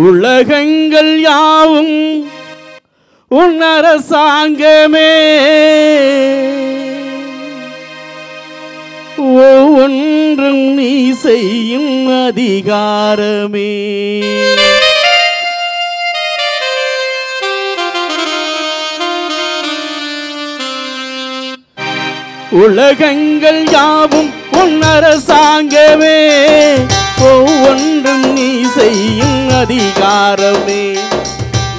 உலகங்கள் யாவும் உன் அரசாங்கமே, ஒவ்வொன்றும் நீ செய்யும் அதிகாரமே. உலகங்கள் யாவும் உன் அரசாங்கமே, ஒவ்வொன்றும் நீ செய்யும் அதிகாரமே.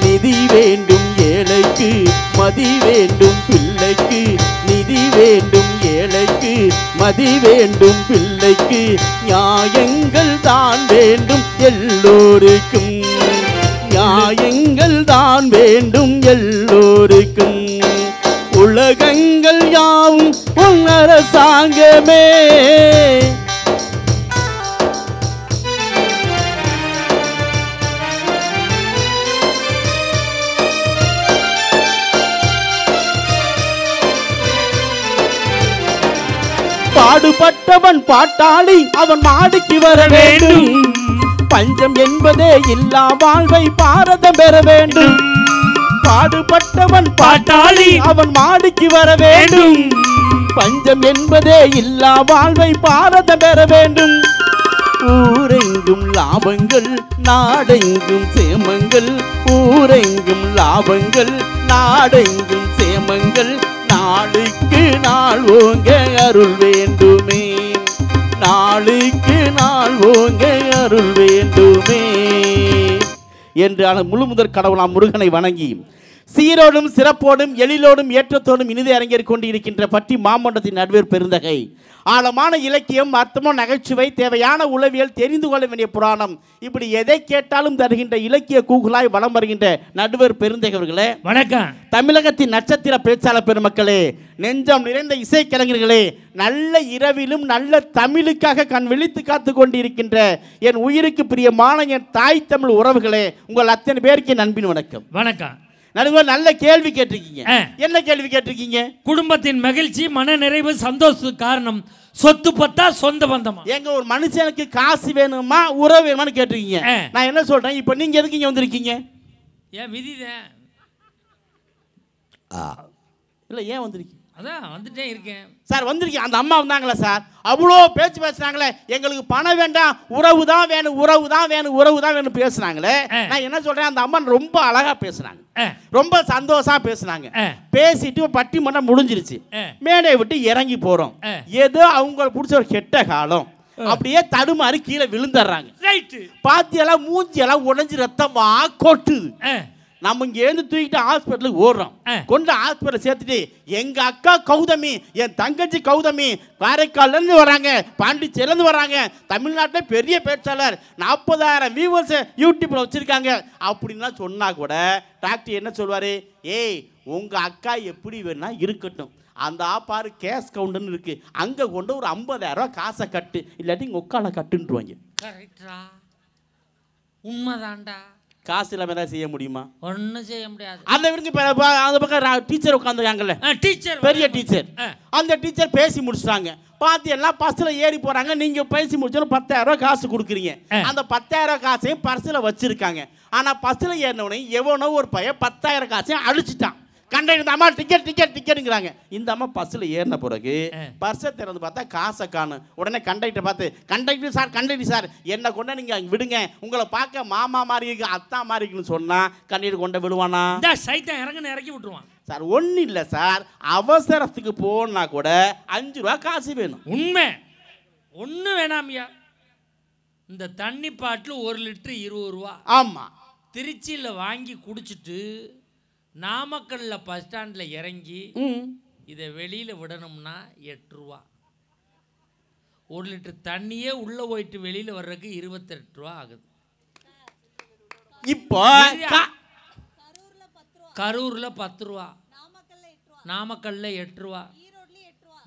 நிதி வேண்டும் ஏழைக்கு, மதி வேண்டும் பிள்ளைக்கு. நிதி வேண்டும் ஏழைக்கு, மதி வேண்டும் பிள்ளைக்கு. நியாயங்கள் தான் வேண்டும் எல்லோருக்கும், நியாயங்கள் தான் வேண்டும் எல்லோருக்கும். உலகங்கள் யாவும் உன் அரசாங்கமே. பாடுபட்டவன் பாட்டாளி, அவன் மாடிக்கு வர வேண்டும். பஞ்சம் என்பதே இல்லா வாழ்வை பாரதம் பெற வேண்டும். பாடுபட்டவன் பாட்டாளி, அவன் மாடிக்கு வர வேண்டும். பஞ்சம் என்பதே இல்லா வாழ்வை பாரதம் பெற வேண்டும். ஊரெங்கும் லாபங்கள், நாடெங்கும் சேமங்கள். ஊரெங்கும் லாபங்கள், நாடெங்கும் சேமங்கள். நாளுக்கு நாள் ஓங்க அருள் வேண்டுமே, நாளுக்கு நாள் ஓங்க அருள் வேண்டுமே என்று முழு முதற் கடவுளாம் முருகனை வணங்கி சீரோடும் சிறப்போடும் எழிலோடும் ஏற்றத்தோடும் இனிதை அரங்கேறிக் கொண்டிருக்கின்ற பட்டி மாமண்டத்தின் நடுவர் பெருந்தகை. ஆழமான இலக்கியம், அர்த்தமும் நகைச்சுவை, தேவையான உளவியல், தெரிந்து கொள்ள வேண்டிய புராணம், இப்படி எதை கேட்டாலும் தருகின்ற இலக்கிய கூகுளாய் வலம் வருகின்ற நடுவர் பெருந்தகைவர்களே வணக்கம். தமிழகத்தின் நட்சத்திர பேச்சாளர் பெருமக்களே, நெஞ்சம் நிறைந்த இசைக்கலைஞர்களே, நல்ல இரவிலும் நல்ல தமிழுக்காக கண் விழித்து காத்து கொண்டிருக்கின்ற என் உயிருக்கு பிரியமான என் தாய் தமிழ் உறவுகளே, உங்கள் அத்தனை பேருக்கு என் அன்பின் வணக்கம். வணக்கம். நடுவர் நல்ல கேள்வி கேட்டிருக்கீங்க. என்ன கேள்வி கேட்டிருக்கீங்க? குடும்பத்தின் மகிழ்ச்சி, மன நிறைவு, சந்தோஷத்துக்கு காரணம் சொத்து பத்தா சொந்த பந்தமா? எங்க ஒரு மனுஷனுக்கு காசு வேணுமா உறவு வேணுமான்னு கேட்டிருக்கீங்க. நான் என்ன சொல்றேன், இப்ப நீங்க எதுக்கு இங்க வந்திருக்கீங்க? ஏன் விதிதான் இல்ல, ஏன் வந்திருக்கீங்க? அதான் வந்துட்டே இருக்கேன் சார். வந்திருக்கீங்க. அந்த அம்மா வந்தாங்களா சார், அவ்வளோ பேச்சு பேசுனாங்களே, எங்களுக்கு பணம் வேண்டாம், உறவு தான் வேணும், உறவு தான் வேணும், உறவு தான் வேணும் பேசுனாங்களே. நான் என்ன சொல்றேன், அந்த அம்மா ரொம்ப அழகா பேசுனாங்க, ரொம்ப சந்தோஷமா பேசுனாங்க. பேசிட்டு பட்டிமன்றம் முடிஞ்சிருச்சு, மேடையை விட்டு இறங்கி போறோம். ஏதோ அவங்க பிடிச்ச ஒரு கெட்ட காலம், அப்படியே தடுமாறி கீழே விழுந்துடுறாங்க. பாத்தியெல்லாம் மூஞ்சியெல்லாம் உடைஞ்சு ரத்தமா கொட்டுது. நம்ம இங்க இருந்து தூக்கிட்டு ஹாஸ்பிட்டலுக்கு ஓடுறோம். கொண்டு ஹாஸ்பிட்டல் சேர்த்துட்டு எங்க அக்கா கௌதமி, என் தங்கச்சி கௌதமி காரைக்கால்ல இருந்து வராங்க, பாண்டிச்சேரில இருந்து வராங்க, தமிழ்நாட்டில பெரிய பேச்சாளர், 40,000 வியூவர்ஸ் யூடியூப்ல வச்சிருக்காங்க அப்படின்னா சொன்னா கூட டாக்டர் என்ன சொல்வாரு, ஏய் உங்க அக்கா எப்படி வேணா இருக்கட்டும், அந்த ஆப்பாரு கேஷ் கவுண்டர்னு இருக்கு, அங்க கொண்டு ஒரு 50,000 காசை கட்டு, இல்லாட்டி உங்க ஒக்கால கட்டுன்றுவாங்க. உண்மைதான்டா. காசு இல்லாம ஏதாவது செய்ய முடியுமா? ஒன்றும் செய்ய முடியாது. அந்த அந்த பக்கம் டீச்சர் உட்காந்துருக்காங்கல்ல, டீச்சர், பெரிய டீச்சர், அந்த டீச்சர் பேசி முடிச்சிட்டாங்க. பார்த்து எல்லாம் பஸ்ஸில் ஏறி போகிறாங்க. நீங்கள் பேசி முடிச்சோன்னு 10,000 காசு கொடுக்குறீங்க. அந்த 10,000 காசையும் பர்ஸில் வச்சுருக்காங்க. ஆனால் பஸ்ஸில் ஏறினவுடனே எவனோ ஒரு பையன் 10,000 காசையும் அழிச்சிட்டான். கண்டக்டர் அம்மா டிக்கெட் டிக்கெட் டிக்கெட்டுங்கிறாங்க. இந்த அம்மா பஸ்ஸில் ஏறின பிறகு பர்ஸை திறந்து பார்த்தா காசை காணும். உடனே கண்டக்டர் பார்த்து, கண்டக்டர் சார், கண்டக்டர் சார், என்னை கொண்ட நீங்கள் அங்கே விடுங்க, உங்களை பார்க்க மாமா மாதிரி இருக்கு, அத்தா மாதிரி இருக்குன்னு சொன்னால் கண்டக்டர் கொண்ட விடுவானா? சைத்தான் இறங்குன்னு இறக்கி விட்டுருவான் சார். ஒன்றும் இல்லை சார், அவசரத்துக்கு போனா கூட 5 ரூபா காசு வேணும். உண்மை, ஒன்றும் வேணாமியா. இந்த தண்ணி பாட்டில் 1 லிட்டரு 20 ரூபா. ஆமாம். திருச்சியில் வாங்கி குடிச்சிட்டு நாமக்கல்ல பஸ் ஸ்டாண்டில் இறங்கி இதை வெளியில் விடணும்னா 8 ரூபா. 1 லிட்டர் தண்ணியே உள்ளே போயிட்டு வெளியில் வர்றதுக்கு 28 ரூபா ஆகுது. இப்போ கரூரில் 10 ரூபா, நாமக்கல்ல 8 ரூபா,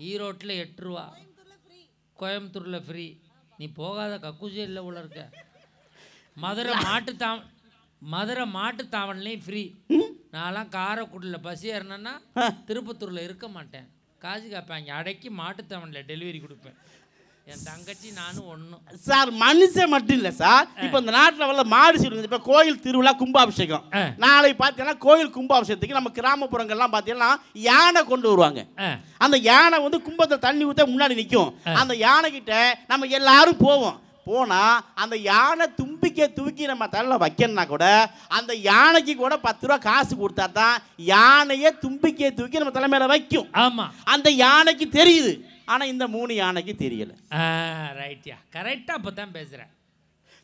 ஈரோட்டில் 8 ரூபா, கோயம்புத்தூரில் ஃப்ரீ. நீ போகாத கக்கூஜே இல்லை உள்ள இருக்க. மதுரை மாட்டுத்தாவன்லேயும் ஃப்ரீ. நான்லாம் காரைக்குடியில் பஸ் ஏறினேன்னா திருப்பத்தூரில் இருக்க மாட்டேன். காசு கேட்பாங்க. அடைக்கி மாட்டுத்தவனில் டெலிவரி கொடுப்பேன். என் தங்கச்சி நானும் ஒன்றும். சார் மனுஷன் மட்டும் இல்லை சார், இப்போ இந்த நாட்டில் வர மாடு சீருங்க. இப்போ கோயில் திருவிழா கும்பாபிஷேகம் நாளை பார்த்தீங்கன்னா, கோயில் கும்பாபிஷேகத்துக்கு நம்ம கிராமப்புறங்கள்லாம் பார்த்தீங்கன்னா யானை கொண்டு வருவாங்க. அந்த யானை வந்து கும்பத்தை தண்ணி ஊற்ற முன்னாடி நிற்கும். அந்த யானை கிட்ட நம்ம எல்லாரும் போவோம். போனால் அந்த யானை தும்பிக்கை தூக்கி நம்ம தலையில் வைக்கணும்னா கூட அந்த யானைக்கு கூட 10 ரூபா காசு கொடுத்தா தான் யானையை தும்பிக்கையை தூக்கி நம்ம தலைமையில் வைக்கும். ஆமாம், அந்த யானைக்கு தெரியுது. ஆனால் இந்த 3 யானைக்கு தெரியலை. ரைட்யா, கரெக்டாக அப்போ தான் பேசுகிறேன்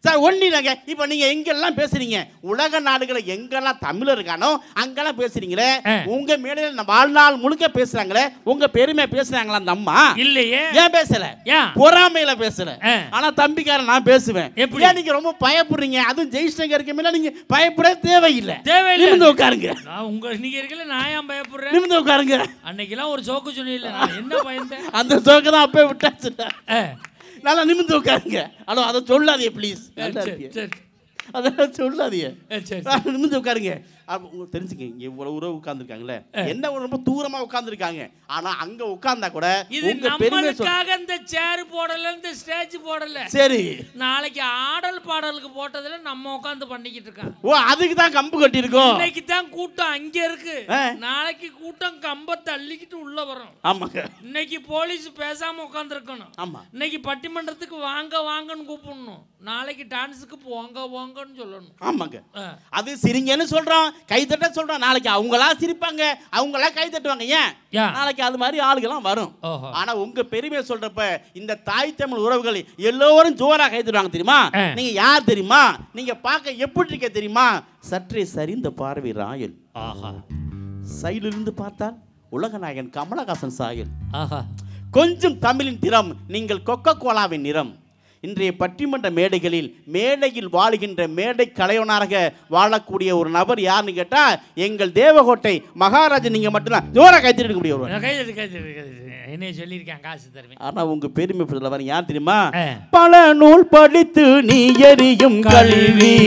சார். ஒன்றும் இல்லைங்க, இப்போ நீங்கள் எங்கெல்லாம் பேசுறீங்க, உலக நாடுகளை எங்கெல்லாம் தமிழர் இருக்கானோ அங்கெல்லாம் பேசுறீங்களே. உங்கள் மேடையில் வாழ்நாள் முழுக்க பேசுகிறாங்களே, உங்கள் பெருமை பேசுகிறாங்களா அந்த அம்மா? இல்லையே. ஏன் பேசலை? பொறாமையில பேசலை. ஆனால் தம்பிக்காரன் நான் பேசுவேன். எப்படியா நீங்கள் ரொம்ப பயப்படுறீங்க? அதுவும் ஜெய்ஸ்டங்க இருக்க மேலே நீங்கள் பயப்பட தேவையில்லை. நிமிர்ந்து உட்காருங்க. நீங்கள் இருக்கல, நான் ஏன் பயப்படுறேன்? நிமிர்ந்து உட்காருங்க. அன்னைக்கெல்லாம் ஒரு சோக்கு சொன்னீங்க, நான் என்ன பயந்தேன்? அந்த சோக்கு தான் அப்பவே விட்டாச்சு. நல்லா நிமிர்ந்து உட்காருங்க. ஹலோ, அதை சொல்லாதீங்க ப்ளீஸ். அதெல்லாம் சொல்லாதீங்க, நிமிர்ந்து உட்காருங்க. உங்களுக்கு தெரிஞ்சுங்க, இங்கே இவ்வளோ உறவு உட்காந்துருக்காங்களே, என்ன ரொம்ப தூரமாக உட்காந்துருக்காங்க. ஆனால் அங்கே உட்கார்ந்தா கூட நம்மளுக்காக இந்த சேர் போடல, இந்த ஸ்டேஜ் போடல. சரி, நாளைக்கு ஆடல் பாடலுக்கு போட்டதுல நம்ம உட்காந்து பண்ணிக்கிட்டு இருக்கோம். ஓ, அதுக்கு தான் கம்பு கட்டி இருக்கோம். இன்னைக்கு தான் கூட்டம் அங்கே இருக்கு, நாளைக்கு கூட்டம் கம்ப தள்ளிக்கிட்டு உள்ள வரும். ஆமாங்க, இன்னைக்கு போலீஸ் பேசாம உட்காந்து இருக்கணும். ஆமா, இன்னைக்கு பட்டிமன்றத்துக்கு வாங்க வாங்கன்னு கூப்பிடணும், நாளைக்கு டான்ஸுக்கு போங்க போங்கன்னு சொல்லணும். ஆமாங்க, அது சிரிங்கன்னு சொல்றோம், கைத்தட்ட சொல்றோம். நாளைக்கு அவங்களா சிரிப்பாங்க, அவங்களா கை தட்டுவாங்க. ஏன் நாளைக்கு அது மாதிரி ஆளுகெல்லாம் வரும். ஆனா உங்க பெருமையை சொல்றப்ப இந்த தாய் தமிழ் உறவுகள் எல்லோரும் ஜோரா கை தட்டுவாங்க. தெரியுமா? நீங்க யார் தெரியுமா? நீங்க பார்க்க எப்படி இருக்க தெரியுமா? சற்றே சரிந்த பார்வை ராயல். சைடிலிருந்து பார்த்தால் உலகநாயகன் கமலஹாசன் சாயல். கொஞ்சம் தமிழின் திறம், நீங்கள் கொக்கோ கோலாவின் நிறம். இன்றைய பட்டிமன்ற மேடைகளில் மேடையில் வாழுகின்ற மேடை கலைவனாக வாழக்கூடிய ஒரு நபர் யாருன்னு கேட்டா எங்கள் தேவகோட்டை மகாராஜன். நீங்க மட்டும்தான் ஜோரா கைத்தட்ட முடியும். என்ன சொல்லியிருக்கேன், காசு தருவேன். ஆனா உங்க பெருமை சொல்ல யார் தெரியுமா? பல நூல் படித்து நீ எரியும் கல்வி,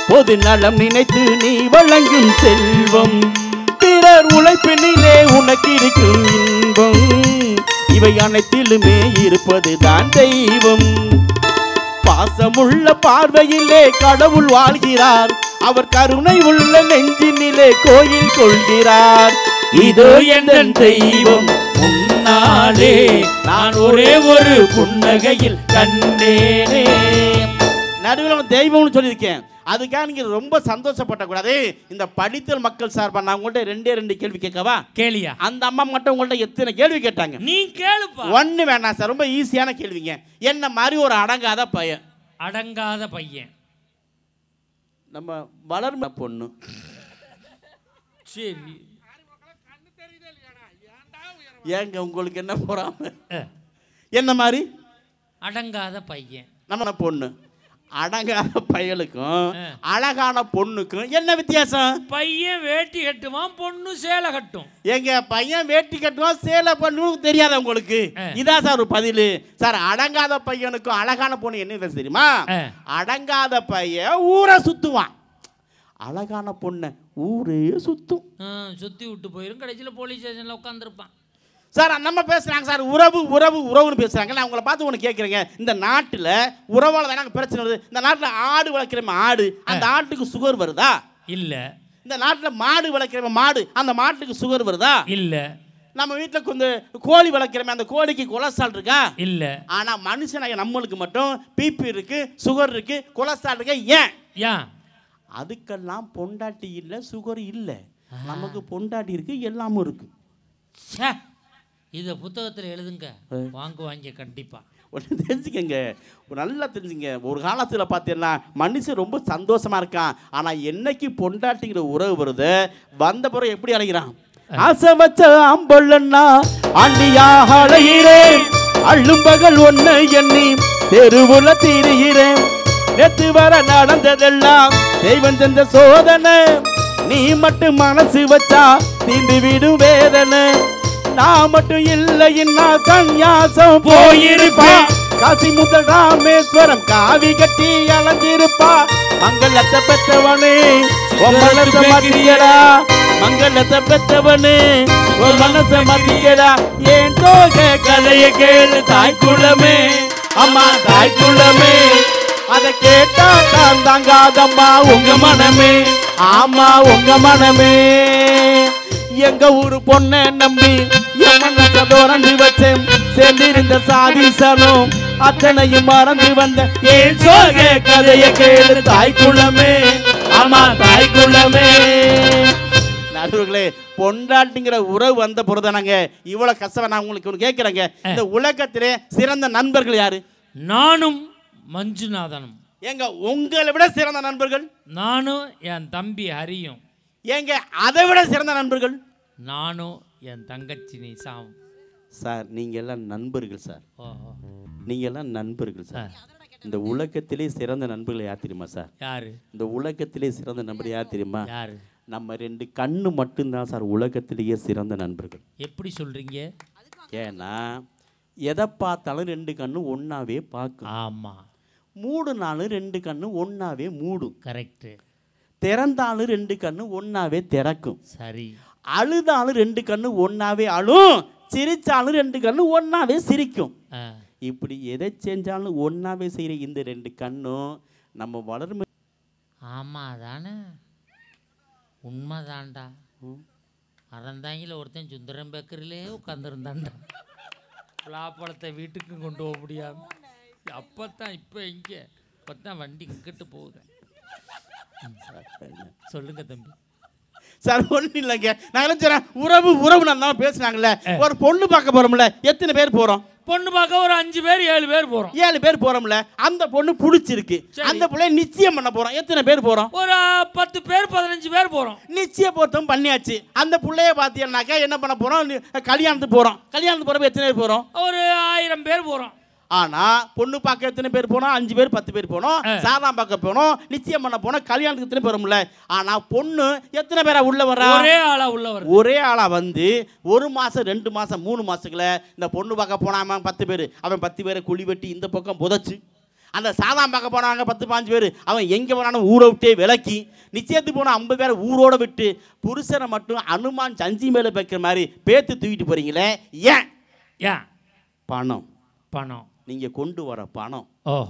பொது நலம் நினைத்து நீ வழங்கும் செல்வம், பிறர் உழைப்பினிலே உனக்கு இருக்கும் இன்பம், இவை அனைத்திலுமே இருப்பதுதான் தெய்வம். பாசமுள்ள பார்வையிலே கடவுள் வாழ்கிறார், அவர் கருணை உள்ள நெஞ்சினிலே கோயில் கொள்கிறார். இதோ என் தெய்வம் முன்னாலே நான் ஒரே ஒரு புன்னகையில் கண்டேனே. நடுவில் தெய்வம்னு சொல்லியிருக்கேன். அதுக்காக நீங்க ரொம்ப சந்தோஷப்படக்கூடாது. இந்த படித்தல் மக்கள் சார்பாக நான் உங்கள்கிட்ட 2 கேள்வி கேட்கவா? கேளியா? அந்த அம்மா மட்டும் உங்கள்கிட்ட எத்தனை கேள்வி கேட்டாங்க? நீ கேளுப்பா. ஒண்ணு வேணாம் சார், ரொம்ப ஈஸியான கேள்விங்க. என்ன மாதிரி ஒரு அடங்காத பையன். அடங்காத பையன் நம்ம வளர்ம பொண்ணு. சரி, ஏங்க உங்களுக்கு என்ன போறாம? என்ன மாதிரி அடங்காத பையன் நம்ம பொண்ணு. அடங்காத பயலுக்கும் அழகான பொண்ணுக்கும் என்ன வித்தியாசம்? பையன் வேட்டி கட்டுவான், பொண்ணு சேலை கட்டும். எங்க பையன் வேட்டி கட்டுவான், சேலை பொண்ணு தெரியாத உங்களுக்கு? இதான் சார் ஒரு பதில். சார், அடங்காத பையனுக்கும் அழகான பொண்ணு என்ன தெரியுமா? அடங்காத பையன் ஊரை சுத்துவான், அழகான பொண்ணு ஊரே சுத்தும். சுத்தி விட்டு போயிரும், கடைசியில் போலீஸ் ஸ்டேஷன்ல உட்காந்துருப்பான். சார் நம்ம பேசுகிறாங்க சார், உறவு உறவு உறவுன்னு பேசுகிறாங்க. நான் உங்களை பார்த்து ஒன்று கேட்குறேங்க, இந்த நாட்டில் உறவால் தானே பிரச்சனை வருது. இந்த நாட்டில் ஆடு வளர்க்குறமே ஆடு, அந்த ஆட்டுக்கு சுகர் வருதா? இல்லை. இந்த நாட்டில் மாடு வளர்க்குறமே மாடு, அந்த மாட்டுக்கு சுகர் வருதா? இல்லை. நம்ம வீட்டில் கொஞ்சம் கோழி வளர்க்குறமே அந்த கோழிக்கு கொலஸ்ட்ரால் இருக்கா? இல்லை. ஆனால் மனுஷனாக நம்மளுக்கு மட்டும் பிபி இருக்கு, சுகர் இருக்கு, கொலஸ்ட்ரால் இருக்கு. ஏன்? ஏன்? அதுக்கெல்லாம் பொண்டாட்டி இல்லை, சுகர் இல்லை. நமக்கு பொண்டாட்டி இருக்கு, எல்லாமும் இருக்கு. இதை புத்தகத்தில் எழுதுங்க, வாங்க கண்டிப்பாக. ஒன்று தெரிஞ்சுக்கங்க, நல்லா தெரிஞ்சுங்க. ஒரு காலத்தில் பார்த்தீங்கன்னா மனுஷன் ரொம்ப சந்தோஷமாக இருக்கான். ஆனால் என்னைக்கு பொண்டாட்டிங்கிற உறவு வருது, வந்த பிறகு எப்படி அழைக்கிறான்? ஆசை வச்ச ஆம்பொல்லன்னா ஆண்டியாக அழைகிறேன், அள்ளும் பகல் ஒன்று எண்ணி தெருவுல திரிகிறேன், நேற்று வர நடந்ததெல்லாம் தெய்வம் செஞ்ச சோதனை, நீ மட்டும் மனசு வச்சா தீண்டு விடும் வேதனை, நான் மட்டும் இல்லைன்னா சந்நியாசம் போயிருப்பா, காசி முதல் ராமேஸ்வரம் காவி கட்டி அலைஞ்சிருப்பா, மங்களத்தை பெற்றவனே மங்களத்தை பெற்றவனே ஒரு மனச மதிக்கடா ஏன் தோக கதைய கேளு தாய்க்குளமே அம்மா தாய்க்குளமே அத கேட்டா தான் தாங்காதம்மா உங்க மனமே ஆமா உங்க மனமே எங்க ஊரு பொண்ண நம்பி என் மனச தோரண்டு வச்சேன் சேர்ந்திருந்த சாதிசனும் அத்தனையும் மறந்து வந்த ஏன் சோக கதைய கேளு தாய்க்குளமே ஆமா தாய்க்குளமே நடுவர்களே பொண்டாட்டிங்கிற உறவு வந்த பொறுதானாங்க இவ்வளவு கஷ்டம் நான் உங்களுக்கு ஒன்று கேட்கிறேங்க இந்த உலகத்திலே சிறந்த நண்பர்கள் யாரு நானும் மஞ்சுநாதனும் ஏங்க உங்களை விட சிறந்த நண்பர்கள் நானும் என் தம்பி ஹரியும் ஏங்க அதை விட சிறந்த நண்பர்கள் நானும் என் தங்கச்சி நிசாவும் சார் நீங்க எல்லாம் நண்பர்கள் சார் ஓஹோ நீங்க எல்லாம் நண்பர்கள் சார் இந்த உலகத்திலே சிறந்த நண்பர்கள் யார் தெரியுமா சார் யாரு இந்த உலகத்திலே சிறந்த நண்பர் யார் தெரியுமா யாரு நம்ம 2 கண்ணு மட்டும்தான் சார் உலகத்திலேயே சிறந்த நண்பர்கள் எப்படி சொல்றீங்க ஏன்னா எதை பார்த்தாலும் 2 கண்ணு ஒன்னாவே பார்க்கும் ஆமா மூடுனாலும் 2 கண்ணு ஒன்னாவே மூடும் கரெக்ட் திறந்தாலும் 2 கண்ணு ஒன்னாவே திறக்கும் சரி அழுதாலும் 2 கண்ணு ஒன்னாவே அழும் சிரிச்சாலும் 2 கண்ணு ஒன்னாவே சிரிக்கும் இப்படி எதை செஞ்சாலும் ஒன்னாவே செய்யற இந்த 2 கண்ணும் நம்ம வளரும் ஆமா தானே உண்மைதான்டா அறந்தாங்கில ஒருத்தன் சுந்தரம் பேக்கரிலே உட்காந்துருந்தான்டா பலாப்பழத்தை வீட்டுக்கும் கொண்டு போக முடியாது அப்பத்தான் இப்போ இங்கே இப்போத்தான் வண்டி இங்கிட்டு போகுது சொல்லுங்க தம்பி சார் ஒன்றும் இல்லைங்க நான் நினைச்சேன் உறவு உறவு நான் பேசுனாங்கல்ல ஒரு பொண்ணு பார்க்க போறோம்ல எத்தனை பேர் போறோம் பொண்ணு பார்க்க ஒரு 5 பேர் 7 பேர் போறோம் 7 பேர் போறோம்ல அந்த பொண்ணு பிடிச்சிருக்கு அந்த பிள்ளைய நிச்சயம் பண்ண போறோம் எத்தனை பேர் போறோம் ஒரு 10 பேர் 15 பேர் போறோம் நிச்சயம் பொருத்தம் பண்ணியாச்சு அந்த பிள்ளைய பார்த்தீங்கன்னாக்கா என்ன பண்ண போறோம் கல்யாணத்துக்கு போறோம் கல்யாணத்துக்கு போறப்ப எத்தனை பேர் போறோம் ஒரு 1000 பேர் போறோம் ஆனா பொண்ணு பார்க்க எத்தனை பேர் போனோம் 5 பேர் 10 பேர் போனோம் சாதம் பார்க்க போனோம் நிச்சயம் பண்ண போனோம் கல்யாணத்துக்கு எத்தனை பேரும்ல ஆனா பொண்ணு எத்தனை பேரா உள்ள வர்றா ஒரே ஆளா வந்து 1 மாசம் 2 மாசம் 3 மாசத்துல இந்த பொண்ணு பார்க்க போனாம 10 பேர் அவன் 10 பேரை குழி வெட்டி இந்த பக்கம் புதைச்சு அந்த சாதம் பார்க்க போனாங்க 10-15 பேர் அவன் எங்க போனாலும் ஊரை விட்டே விலக்கி நிச்சயத்துக்கு போன 50 பேரை ஊரோட விட்டு புருஷனை மட்டும் அனுமான் சஞ்சி மேல வைக்கிற மாதிரி பேத்து தூக்கிட்டு போறீங்களே ஏன் பணம் நீங்க கொண்டு வர பணம்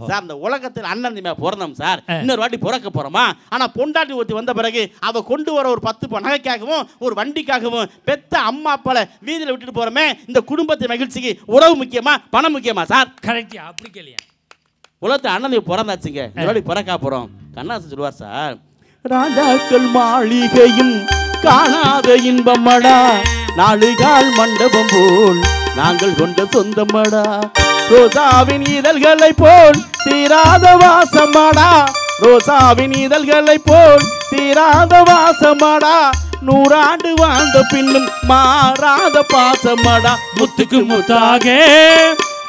சார் இந்த உலகத்தில் அண்ணன் பிறந்தோம் சார் இன்னொரு வாட்டி பிறக்க போறோமா ஆனா பொண்டாட்டி ஒருத்தி வந்த பிறகு அவ கொண்டு வர ஒரு 10 நகைக்காகவும் ஒரு வண்டிக்காகவும் பெத்த அம்மா அப்பால வீதியில விட்டுட்டு போறோமே இந்த குடும்பத்தின் மகிழ்ச்சிக்கு உறவு முக்கியமா பணம் முக்கியமா சார் கரெக்ட் அப்படி கேளியா உலகத்தில் அண்ணன் பிறந்தாச்சுங்க இந்த வாட்டி பிறக்கா போறோம் கண்ணாசு சொல்லுவார் சார் ராஜாக்கள் மாளிகையும் காணாத இன்பமடா 4 கால் மண்டபம் போல் நாங்கள் கொண்ட சொந்தமடா ரோசாவின் இதழ்களை போல் தீராத வாசமடா ரோசாவின் இதழ்களை போல் தீராத வாசமடா 100 ஆண்டு வாழ்ந்த பின்னும் மாறாத பாசமடா முத்துக்கு முத்தாக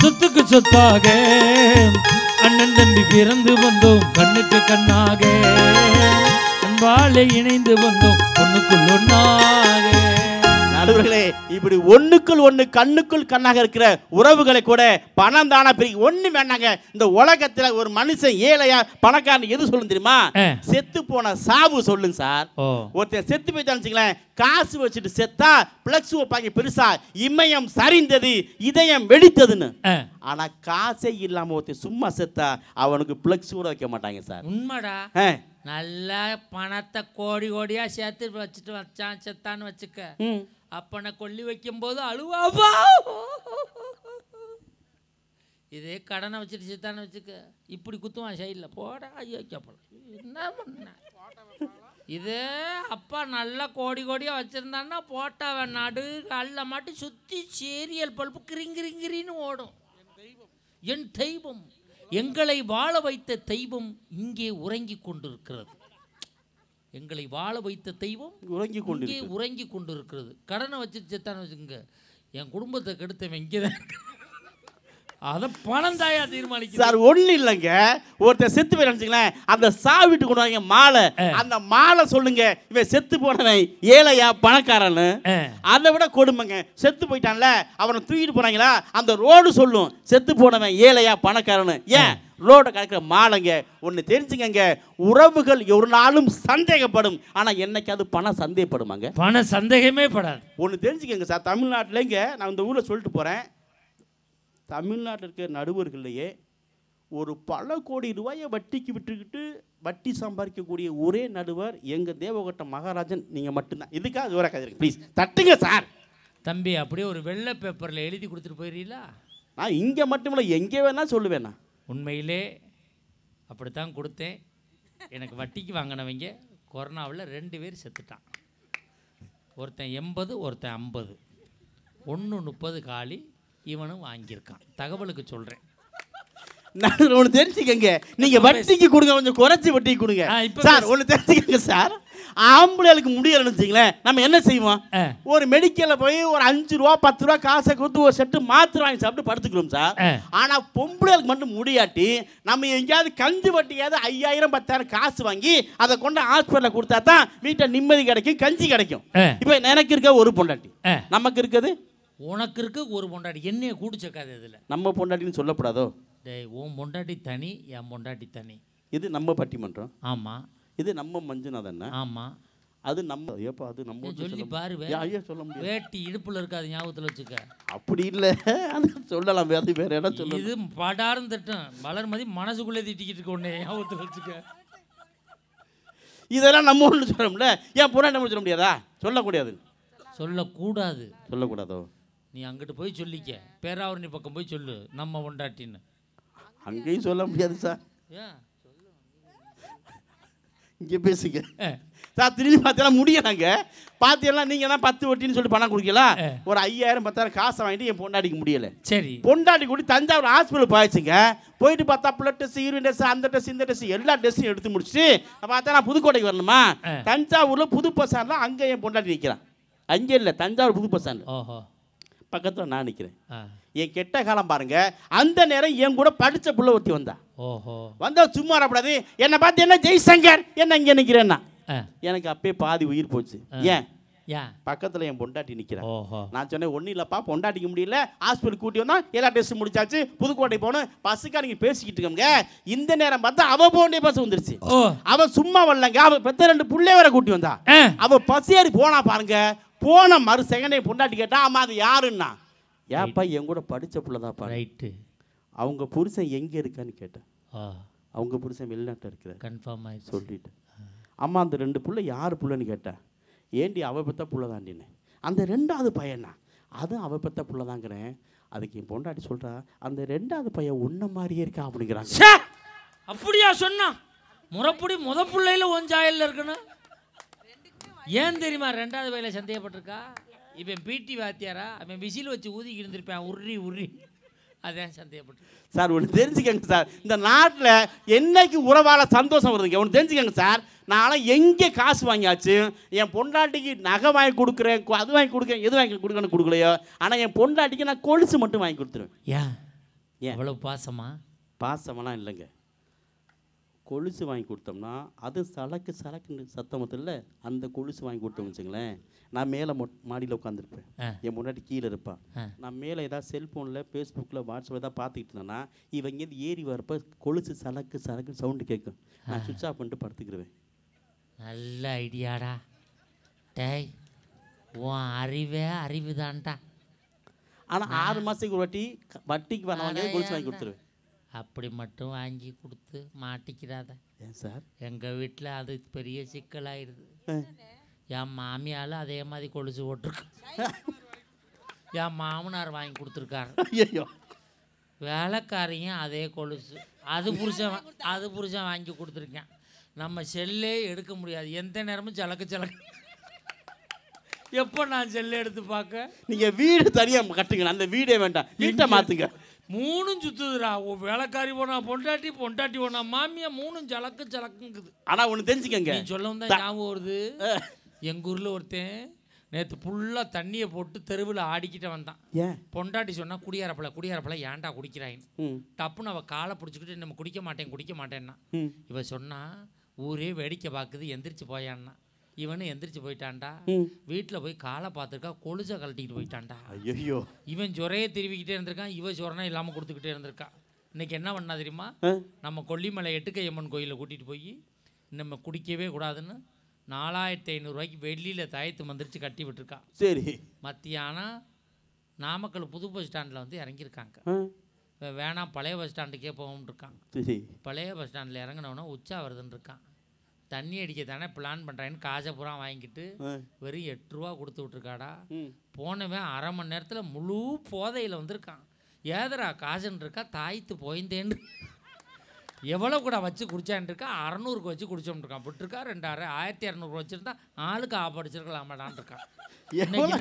சொத்துக்கு சொத்தாக அண்ணன் தம்பி பிறந்து வந்தோம் கண்ணுக்கு கண்ணாக அன்பாலே இணைந்து வந்தோம் ஒண்ணுக்குள் ஒன்னாக நடுவர்களே இப்படி ஒண்ணுக்குள் ஒண்ணு கண்ணுக்குள் கண்ணாக இருக்கிற உறவுகளை கூட பணம் தானா பிரிக்க ஒண்ணு வேண்டாங்க இந்த உலகத்துல ஒரு மனுஷன் ஏழையா பணக்காரன் எது சொல்லும் தெரியுமா செத்து போன சாவு சொல்லுங்க சார் ஒருத்தர் செத்து போயிட்டான்னு காசு வச்சுட்டு செத்தா பிளக்ஸ் வைப்பாங்க பெருசா இமயம் சரிந்தது இதயம் வெடித்ததுன்னு ஆனா காசே இல்லாம ஒருத்தர் சும்மா செத்தா அவனுக்கு பிளக்ஸ் கூட வைக்க மாட்டாங்க சார் உண்மைடா நல்லா பணத்தை கோடி கோடியா சேர்த்து வச்சுட்டு வச்சான் செத்தான்னு வச்சுக்க அப்பனை கொல்லி வைக்கும் போது அழுவாப்பா இதே கடனை வச்சுட்டு செத்தான்னு வச்சுக்க இப்படி குத்துவான் சைடில் போடா ஐயோ கேப்பலாம் என்ன பண்ண இதே அப்பா நல்லா கோடி கோடியாக வச்சுருந்தான்னா போட்டாவன் நடு கல்ல மாட்டி சுற்றி சீரியல் பல்பு கிரிங்கிரிங்கிரின்னு ஓடும் என் தெய்வம் எங்களை வாழ வைத்த தெய்வம் இங்கே உறங்கி கொண்டிருக்கிறது எங்களை வாழ வைத்த தெய்வம் உறங்கி கொண்டிருக்கிறது கடனை வச்சுட்டு செத்தான்னு வச்சுக்கோங்க என் குடும்பத்தை கெடுத்தவன் இங்கே தான் அதை பணம் தாயா தீர்மானிக்க சார் ஒன்றும் இல்லைங்க ஒருத்தர் செத்து போய் நினச்சிங்களேன் அந்த சாவிட்டு கொண்டு வாங்க மாலை அந்த மாலை சொல்லுங்க இவன் செத்து போனவன் ஏழையா பணக்காரன்னு அதை விட கொடுமைங்க செத்து போயிட்டான்ல அவனை தூக்கிட்டு போனாங்களா அந்த ரோடு சொல்லும் செத்து போனவன் ஏழையா பணக்காரன்னு ஏன் ரோட கலக்கிற மாலைங்க. ஒன்று தெரிஞ்சுக்கங்க, உறவுகள் ஒரு நாளும் சந்தேகப்படும், ஆனால் என்னைக்காவது பணம் சந்தேகப்படுமாங்க? பணம் சந்தேகமே படாது. ஒன்று தெரிஞ்சுக்கங்க சார், தமிழ்நாட்டிலேங்க நான் இந்த ஊரில் சொல்லிட்டு போகிறேன், தமிழ்நாட்டில் இருக்கிற நடுவர்களையே ஒரு பல கோடி ரூபாயை வட்டிக்கு விட்டுக்கிட்டு வட்டி சம்பாதிக்கக்கூடிய ஒரே நடுவர் எங்கள் தேவகோட்டை மகாராஜன் நீங்கள் மட்டும்தான். இதுக்காக அது கதை இருக்கு, ப்ளீஸ் தட்டுங்க சார். தம்பி அப்படியே ஒரு வெள்ளை பேப்பரில் எழுதி கொடுத்துட்டு போயிடறீங்களா? நான் இங்கே மட்டுமில்லை, எங்கே வேணால் சொல்லுவேண்ணா. உண்மையிலே அப்படித்தான் கொடுத்தேன். எனக்கு வட்டிக்கு வாங்கினவங்க கொரோனாவில் 2 பேர் செத்துட்டான். ஒருத்தன் 80, ஒருத்தன் 50. 1:30 காலி இவனும் வாங்கியிருக்கான். தகவலுக்கு சொல்கிறேன். நான் ஒன்று தெரிஞ்சுக்கங்க, நீங்கள் வட்டிக்கு கொடுங்க, கொஞ்சம் குறைச்சி வட்டிக்கு கொடுங்க சார். ஒன்று தெரிஞ்சுக்கங்க சார், ஆம்பளைகளுக்கு முடியலன்னு வச்சுங்களேன், நம்ம என்ன செய்வோம்? ஒரு மெடிக்கலில் போய் ஒரு 5 ரூபா 10 ரூபா காசை கொடுத்து ஒரு செட்டு மாத்திரை வாங்கி சாப்பிட்டு படுத்துக்கிறோம் சார். ஆனால் பொம்பளைகளுக்கு மட்டும் முடியாட்டி நம்ம எங்கேயாவது கஞ்சி வட்டியாவது 5000 10,000 காசு வாங்கி அதை கொண்டு ஹாஸ்பிட்டலில் கொடுத்தா தான் வீட்டில் நிம்மதி கிடைக்கும், கஞ்சி கிடைக்கும். இப்போ எனக்கு இருக்க ஒரு பொண்டாட்டி, நமக்கு இருக்குது உனக்கு இருக்கு ஒரு பொண்டாட்டி. என்னைய கூடிச்சக்காது இதில் நம்ம பொண்டாட்டின்னு சொல்லப்படாதோ? டேய், உன் பொண்டாட்டி தனி, என் பொண்டாட்டி தனி. இது நம்ம பட்டிமன்றம். ஆமாம். இது நம்ம மஞ்சுநாதன். ஆமாம். அது நம்ம ஏப்பா, அது நம்ம சொல்லி பாரு. ஐயா சொல்ல முடியாது, வேட்டி இடுப்பில் இருக்காது, ஞாபகத்தில் வச்சுக்க. அப்படி இல்லை, அது சொல்லலாம், அது வேற இடம் சொல்ல. இது படாரும் தட்டும் வளர்மதி மனசுக்குள்ளே திட்டிக்கிட்டு இருக்க உடனே ஞாபகத்தில் வச்சுக்க. இதெல்லாம் நம்ம ஒன்று சொல்லணும்ல, ஏன் புறா நம்ம சொல்ல முடியாதா? சொல்லக்கூடாது. சொல்லக்கூடாது. சொல்லக்கூடாதோ? நீ அங்கிட்டு போய் சொல்லிக்க, பேராவரணி பக்கம் போய் சொல்லு நம்ம பொண்டாட்டின்னு. அங்கேயும் சொல்ல முடியாது சார், இங்கே பேசுங்க சார். திரும்பி பார்த்தீங்கன்னா முடியலாங்க. பார்த்தீங்கன்னா நீங்கள் தான் 10 வட்டின்னு சொல்லி பணம் கொடுக்கலாம். ஒரு 5000 10,000 காசை வாங்கிட்டு என் பொண்டாட்டிக்கு முடியலை. சரி, பொண்டாட்டி கூடி தஞ்சாவூர் ஹாஸ்பிட்டல் போயிடுச்சுங்க. போயிட்டு பார்த்தா பிளட் டெஸ்ட், யூரின் டெஸ்ட், அந்த டெஸ்ட் இந்த டெஸ்ட் எல்லா டெஸ்ட்டும் எடுத்து முடிச்சுட்டு பார்த்தா நான் புதுக்கோட்டைக்கு வரணுமா, தஞ்சாவூரில் புது பஸ் ஸ்டாண்டில் அங்கே என் பொண்டாட்டி நிற்கிறான். அங்கே இல்லை, தஞ்சாவூர் புது பஸ் ஸ்டாண்டு பக்கத்தில் நான் நிற்கிறேன். என் கெட்ட காலம் பாருங்க. அந்த நேரம் என் கூட படித்த புள்ள ஒருத்தி வந்தா. வந்தா சும்மா வரக்கூடாது, என்னை பார்த்து என்ன ஜெய்சங்கர் என்ன இங்கே நிற்கிறேன்னா, எனக்கு அப்பயே பாதி உயிர் போச்சு. ஏன்? பக்கத்தில் என் பொண்டாட்டி நிற்கிறேன். நான் சொன்னேன், ஒன்றும் இல்லைப்பா, பொண்டாட்டிக்கு முடியல, ஹாஸ்பிட்டல் கூட்டி வந்தோம், எல்லா டெஸ்ட்டும் முடிச்சாச்சு, புதுக்கோட்டை போகணும், பஸ்ஸுக்கா நீங்கள் பேசிக்கிட்டு இருக்கோங்க. இந்த நேரம் பார்த்தா அவ போண்டே பஸ் வந்துருச்சு. அவ சும்மா வரலங்க, அவ பெத்த 2 புள்ளே வேற கூட்டி வந்தா. அவ பஸ் ஏறி போனா பாருங்க. போன மறு செகண்டே பொண்டாட்டி கேட்டா, ஆமா அது யாருன்னா, ஏப்பா என் கூட படித்த பிள்ளைதாப்பா. ரைட்டு. அவங்க புருஷன் எங்கே இருக்கான்னு கேட்டேன். அவங்க புருஷன் வெளிநாட்டில் இருக்கிற கன்ஃபார்ம் ஆகி சொல்லிட்டு, அம்மா அந்த 2 புள்ள யார் புள்ளன்னு கேட்டேன். ஏண்டி அவ பெற்ற புள்ள தாண்டின்னு. அந்த 2வது பையனா, அதுவும் அவ பெற்ற புள்ள தாங்கிறேன். அதுக்கு என் பொண்டாட்டி சொல்கிறா, அந்த 2வது பையன் உன்ன மாதிரியே இருக்கா அப்படிங்கிறாங்க. அப்படியா சொன்னா? முறப்படி முத பிள்ளையில ஒஞ்சாயில் இருக்கணும். ஏன் தெரியுமா 2வது பையில சந்தேகப்பட்டிருக்கா? இவன் பிடி வாத்தியாரா, அவன் விசில் வச்சு ஊதிக்கிட்டு இருந்திருப்பேன், உர்ரி உர்ரி, அதான் சந்தேகப்பட்டு. சார் ஒன்று தெரிஞ்சுக்கங்க சார், இந்த நாட்டில் என்னைக்கு உறவால சந்தோஷம் வருதுங்க ஒன்று தெரிஞ்சுக்கங்க சார். நானும் எங்கே காசு வாங்கியாச்சு, என் பொண்டாட்டிக்கு நகை வாங்கி கொடுக்குறேன், அது வாங்கி கொடுக்குறேன், எது வாங்கி கொடுக்கணும்னு கொடுக்கலையோ, ஆனால் என் பொண்டாட்டிக்கு நான் கொலுசு மட்டும் வாங்கி கொடுத்துருவேன். ஏன் அவ்வளோ பாசமா? பாசமெல்லாம் இல்லைங்க. கொலுசு வாங்கி கொடுத்தோம்னா அது சலக்கு சலக்குன்னு சத்தமத்தில் அந்த கொலுசு வாங்கி கொடுத்தோம்னு வச்சுங்களேன், நான் மேலே மாடியில் உட்காந்துருப்பேன், என் முன்னாடி கீழே இருப்பான். நான் மேலே ஏதாவது செல்ஃபோனில் ஃபேஸ்புக்கில் வாட்ஸ்அப் ஏதாவது பார்த்துக்கிட்டு இருந்தேன்னா இவங்க இங்கேருந்து ஏறி வரப்போ கொலுசு சலக்கு சலக்கு சவுண்டு கேட்கும். நான் சுவிட்ச் ஆஃப் பண்ணிட்டு படுத்துக்கிடுவேன். நல்ல ஐடியாடா. டேய், உன் அறிவே அறிவு தான்டா. ஆனால் 6 மாதத்துக்கு ஒரு வாட்டி வட்டிக்கு வரவங்க கொலுசு வாங்கி கொடுத்துருவேன். அப்படி மட்டும் வாங்கி கொடுத்து மாட்டிக்கிறாத. ஏன் சார்? எங்கள் வீட்டில் அது பெரிய சிக்கலாயிருது. என் மாமியால் அதே மாதிரி கொலுசு போட்டிருக்கு. என் மாமனார் வாங்கி கொடுத்துருக்காரு. ஐயோ, வேலைக்காரையும் அதே கொலுசு, அது புருஷன் வாங்கி கொடுத்துருக்கேன். நம்ம செல்லே எடுக்க முடியாது, எந்த நேரமும் சலக்கு சலக்கு. எப்போ நான் செல்லை எடுத்து பார்க்க? நீங்கள் வீடு தனியாக கட்டுங்க, அந்த வீடே வேண்டாம், வீட்டை மாற்றுங்க. 3 சுத்துதுரா. வேலைக்காரி போனா பொண்டாட்டி, பொண்டாட்டி போனா மாமியா, 3 சலக்கு சலக்குங்குது. ஆனால் ஒன்று தெரிஞ்சுக்கங்க, நீ சொல்லவும் தான் ஞாபகம் வருது. எங்கள் ஊரில் ஒருத்தன் நேற்று ஃபுல்லாக தண்ணியை போட்டு தெருவில் ஆடிக்கிட்ட வந்தான். ஏன்? பொண்டாட்டி சொன்னால் குடியாரப்பல ஏன்டா குடிக்கிறாயின்னு. டப்புன்னு அவள் காலை பிடிச்சிக்கிட்டு நம்ம குடிக்க மாட்டேன்னா. இவ சொன்னால் ஊரே வேடிக்கை பார்க்குது, எந்திரிச்சு போயான்னா. இவனு எந்திரிச்சு போயிட்டான்டா. வீட்டில் போய் காலை பார்த்துருக்கா, கொலுசை கழட்டிக்கிட்டு போயிட்டான்டா. ஐயோ, இவன் ஜொரையை திருவிக்கிட்டே இருந்திருக்கான், இவன் ஜொரனா இல்லாமல் கொடுத்துக்கிட்டே இருந்திருக்கான். இன்னைக்கு என்ன பண்ணா தெரியுமா? நம்ம கொல்லிமலை எட்டுக்கையம்மன் கோயிலில் கூட்டிகிட்டு போய் நம்ம குடிக்கவே கூடாதுன்னு 4500 ரூபாய்க்கு வெளியில் தாயத்து மந்திரிச்சு கட்டி விட்டுருக்கா. சரி. மத்தியானம் நாமக்கல் புது பஸ் ஸ்டாண்டில் வந்து இறங்கியிருக்காங்க. வேணாம் பழைய பஸ் ஸ்டாண்டுக்கே போகணும்னு இருக்கான். பழைய பஸ் ஸ்டாண்டில் இறங்கினோன்னா உச்சாவரதுன்னு இருக்கான். தண்ணி அடிக்க தானே பிளான் பண்ணுறேன்னு காசை பூரா வாங்கிட்டு வெறும் 8 ரூபா கொடுத்து விட்ருக்காடா. போனவன் அரை மணி நேரத்தில் முழு போதையில் வந்திருக்கான். ஏதரா காசுன்னு இருக்கா தாய்த்து போய்ந்தேன்னு எவ்வளோ கூட வச்சு குடிச்சான் இருக்கா. 600க்கு வச்சு குடிச்சோம்னு இருக்கான். விட்டுருக்கா 2200 வச்சுருந்தா ஆளுக்கு ஆப்படிச்சிருக்கலாமாடான் இருக்கான்.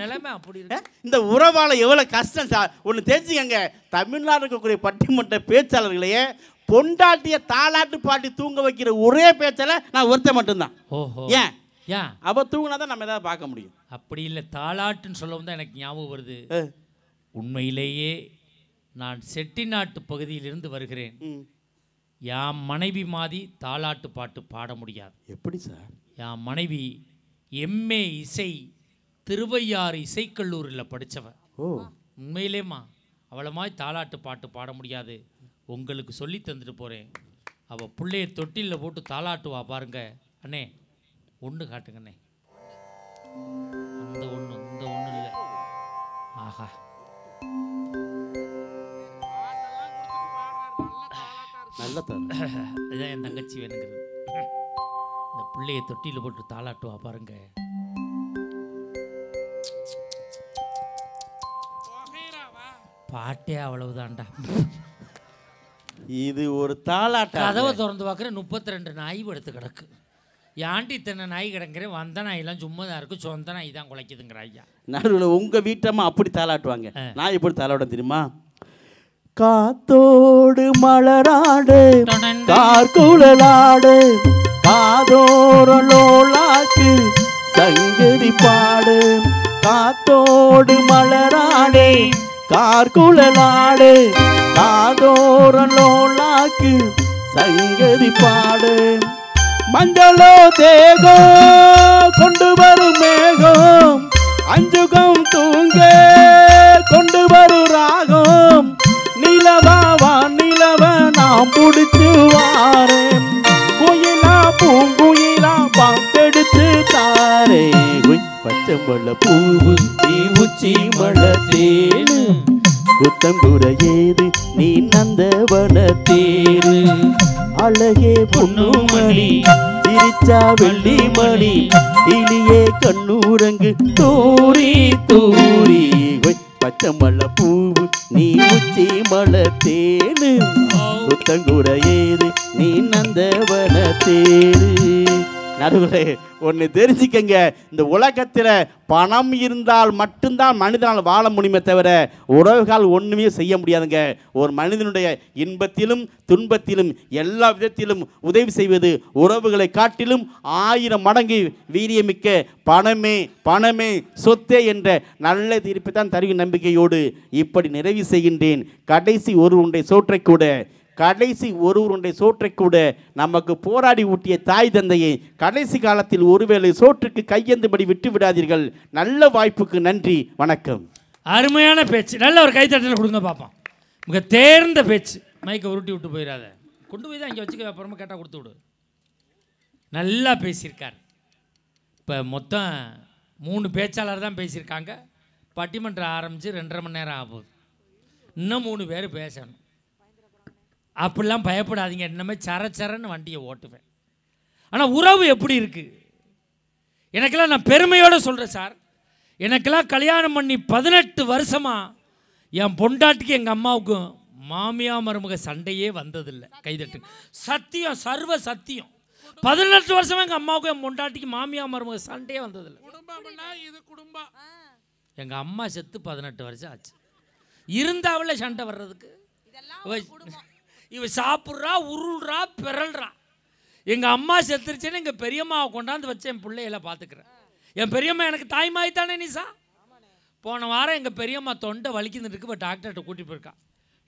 நிலைமை அப்படி இருக்கு. இந்த உறவால எவ்வளோ கஷ்டம் சார். ஒன்று தெரிஞ்சுக்கங்க, தமிழ்நாடு இருக்கக்கூடிய பட்டிமன்ற பேச்சாளர்களையே பொண்டாட்டிய தாலாட்டு பாட்டி தூங்க வைக்கிற ஒரே பேச்சால நான் ஒருத்த மட்டும்தான். ஓஹோ. ஏன் ஏன் அவ தூங்கினா தான் நம்ம ஏதாவது பார்க்க முடியும். அப்படி இல்லை, தாலாட்டுன்னு சொல்லவும் தான் எனக்கு ஞாபகம் வருது. உண்மையிலேயே நான் செட்டிநாட்டு பகுதியிலிருந்து வருகிறேன். என் மனைவி மாதிரி தாலாட்டு பாட்டு பாட முடியாது. எப்படி சார்? என் மனைவி எம்ஏ இசை திருவையாறு இசைக்கல்லூரியில் படித்தவன். உண்மையிலேம்மா அவளை மாதிரி தாலாட்டு பாட்டு பாட முடியாது. உங்களுக்கு சொல்லி தந்துட்டு போகிறேன். அவள் பிள்ளைய தொட்டிலில் போட்டு தாலாட்டுவா பாருங்க. அண்ணே ஒன்று காட்டுங்கண்ணே. அந்த ஒன்று இந்த ஒன்று இல்லை. ஆஹா, இதுதான் என் தங்கச்சி வேணுங்கிறது. இந்த பிள்ளைய தொட்டியில் போட்டு தாலாட்டுவா பாருங்க. பாட்டே அவ்வளவுதான்டா. இது ஒரு தாலாட்டு. கதவை திறந்து பார்க்குறேன் 32 நாய் எடுத்து கிடக்கு. ஏன்டி இத்தனை நாய் கிடங்குறேன். வந்த நாயெல்லாம் சும்மா தான் இருக்கும், சொந்த நாய் தான் குலைக்குதுங்கிற ஐயா. நடுவில் உங்கள் வீட்டம்மா அப்படி தாலாட்டுவாங்க. நான் எப்படி தாலாட்ட தெரியுமா? காத்தோடு மலராடு கார்குழலாடு காதோரலோலாக்கு சங்கதி பாடு. காத்தோடு மலராடு கார்குழலாடு காதோரலோலாக்கு சங்கதி பாடு. மங்களோ தேகம் கொண்டு வரும் மேகம் அஞ்சுகம் தூங்க கொண்டு வரும் ராகம். நிலவா நிலவ நாம் பிடிச்சு வாரேன். குயிலா பூங்குயிலா பாட்டெடுத்து தாரே. பச்சைமல பூவு நீ உச்சி மலை தேனு குத்தங்குற ஏது நீ நந்தவன தேரு. அழகே பொன்னுமணி சிரிச்சா வெள்ளி மணி இலியே கண்ணூரங்கு தூரி தூரி. பச்சைமல பூவு நீ உச்சி மலை தேனு குத்தங்குற ஏது நீ நந்தவன தேரு. நடுவுலே ஒன்று தெரிஞ்சுக்கங்க, இந்த உலகத்தில் பணம் இருந்தால் மட்டும்தான் மனிதனால் வாழ முடியுமே தவிர உறவுகள் ஒன்றுமே செய்ய முடியாதுங்க. ஒரு மனிதனுடைய இன்பத்திலும் துன்பத்திலும் எல்லா விதத்திலும் உதவி செய்வது உறவுகளை காட்டிலும் 1000 மடங்கு வீரியமிக்க பணமே பணமே சொத்தே என்ற நல்ல தீர்ப்பை தான் தருகிற நம்பிக்கையோடு இப்படி நிறைவு செய்கின்றேன். கடைசி ஒருவருடைய சோற்றை கூட நமக்கு போராடி ஊட்டிய தாய் தந்தையை கடைசி காலத்தில் ஒருவேளை சோற்றுக்கு கையெழுந்தபடி விட்டு விடாதீர்கள். நல்ல வாய்ப்புக்கு நன்றி, வணக்கம். அருமையான பேச்சு. நல்ல ஒரு கைத்தட்டல் கொடுங்க பார்ப்போம். மிக தேர்ந்த பேச்சு. மைக்கை உருட்டி விட்டு போயிடாத, கொண்டு போய் தான் இங்கே வச்சுக்க, அப்புறமா கேட்டால் கொடுத்து விடு. நல்லா பேசியிருக்கார். இப்போ மொத்தம் 3 பேச்சாளர் தான் பேசியிருக்காங்க. பட்டிமன்றம் ஆரம்பித்து 2.5 மணி நேரம் ஆகுது. இன்னும் 3 பேர் பேசணும். அப்படிலாம் பயப்படாதீங்க. இன்னமே சரச்சரன்னு வண்டியை ஓட்டுவேன். ஆனால் உறவு எப்படி இருக்குது எனக்கெல்லாம் நான் பெருமையோடு சொல்கிறேன் சார். எனக்கெல்லாம் கல்யாணம் பண்ணி 18 வருஷமாக என் பொண்டாட்டிக்கு எங்கள் அம்மாவுக்கும் மாமியா மருமக சண்டையே வந்ததில்லை. கைதட்டு சத்தியம், சர்வ சத்தியம். 18 வருஷமாக எங்கள் அம்மாவுக்கும் என் பொண்டாட்டிக்கு மாமியா மருமக சண்டையே வந்ததில்லை. எங்கள் அம்மா செத்து 18 வருஷம் ஆச்சு. இருந்தாவில் சண்டை வர்றதுக்கு இவ சாப்பிட்றா, உருள்றா, பிறல்றா. எங்கள் அம்மா செத்துருச்சேன்னு எங்கள் பெரியம்மாவை கொண்டாந்து வச்சு என் பிள்ளையெல்லாம் பார்த்துக்கிறேன். என் பெரியம்மா எனக்கு தாய்மாய் தானே நிசா. போன வாரம் எங்கள் பெரியம்மா தொண்டை வலிக்குதுருக்கு. இப்போ டாக்டர்கிட்ட கூட்டிகிட்டு போயிருக்கா.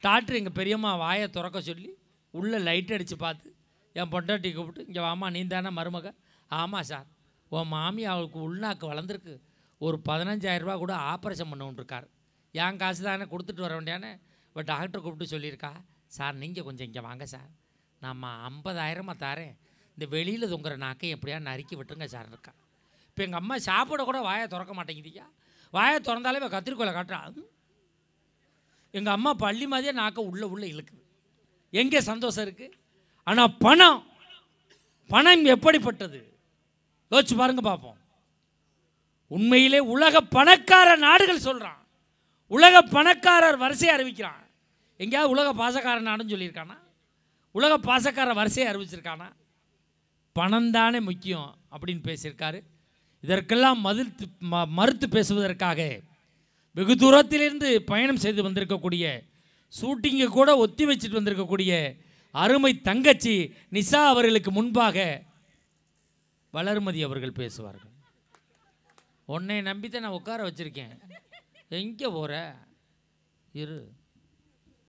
டாக்டர் எங்கள் பெரியம்மா வாயை திறக்க சொல்லி உள்ளே லைட் அடித்து பார்த்து என் பொண்டாட்டி கூப்பிட்டு, இங்கே வாமா நீ தானே மருமக? ஆமாம் சார். உன் மாமி அவளுக்கு உள்நாக்கு வளர்ந்துருக்கு, ஒரு 15,000 ரூபா கூட ஆப்ரேஷன் பண்ண விட்டுருக்காரு. என் காசு தானே கொடுத்துட்டு வர வேண்டியானே. இப்போ டாக்டர் கூப்பிட்டு சொல்லியிருக்கா, சார் நீங்கள் கொஞ்சம் இங்கே வாங்க சார், நான் 50,000 தரேன், இந்த வெளியில் தொங்குற நாக்கை எப்படியா நறுக்கி விட்டுருங்க சார் இருக்கா. இப்போ எங்கள் அம்மா சாப்பிட கூட வாயை திறக்க மாட்டேங்குதுயா, வாயை திறந்தாலே இப்போ கத்திரிக்கோலை காட்டுறான். எங்கள் அம்மா பள்ளி மாதிரியே நாக்கை உள்ள இழுக்குது. எங்கே சந்தோஷம் இருக்குது? ஆனால் பணம் எப்படிப்பட்டது யோசிச்சு பாருங்க பார்ப்போம். உண்மையிலே உலக பணக்கார நாடுகள் சொல்கிறான், உலக பணக்காரர் வரிசையை அறிவிக்கிறான். எங்கேயாவது உலக பாசக்கார நாடுன்னு சொல்லியிருக்கானா? உலக பாசக்கார வரிசையை அறிவிச்சிருக்கானா? பணம் தானே முக்கியம் அப்படின்னு பேசியிருக்காரு. இதற்கெல்லாம் மறுத்து பேசுவதற்காக வெகு தூரத்திலிருந்து பயணம் செய்து வந்திருக்கக்கூடிய, ஷூட்டிங்கை கூட ஒத்தி வச்சுட்டு வந்திருக்கக்கூடிய அருமை தங்கச்சி நிஷா அவர்களுக்கு முன்பாக வளர்மதி அவர்கள் பேசுவார்கள். உன்னை நம்பித்தான் நான் உட்கார வச்சுருக்கேன், எங்கே போகிற இரு.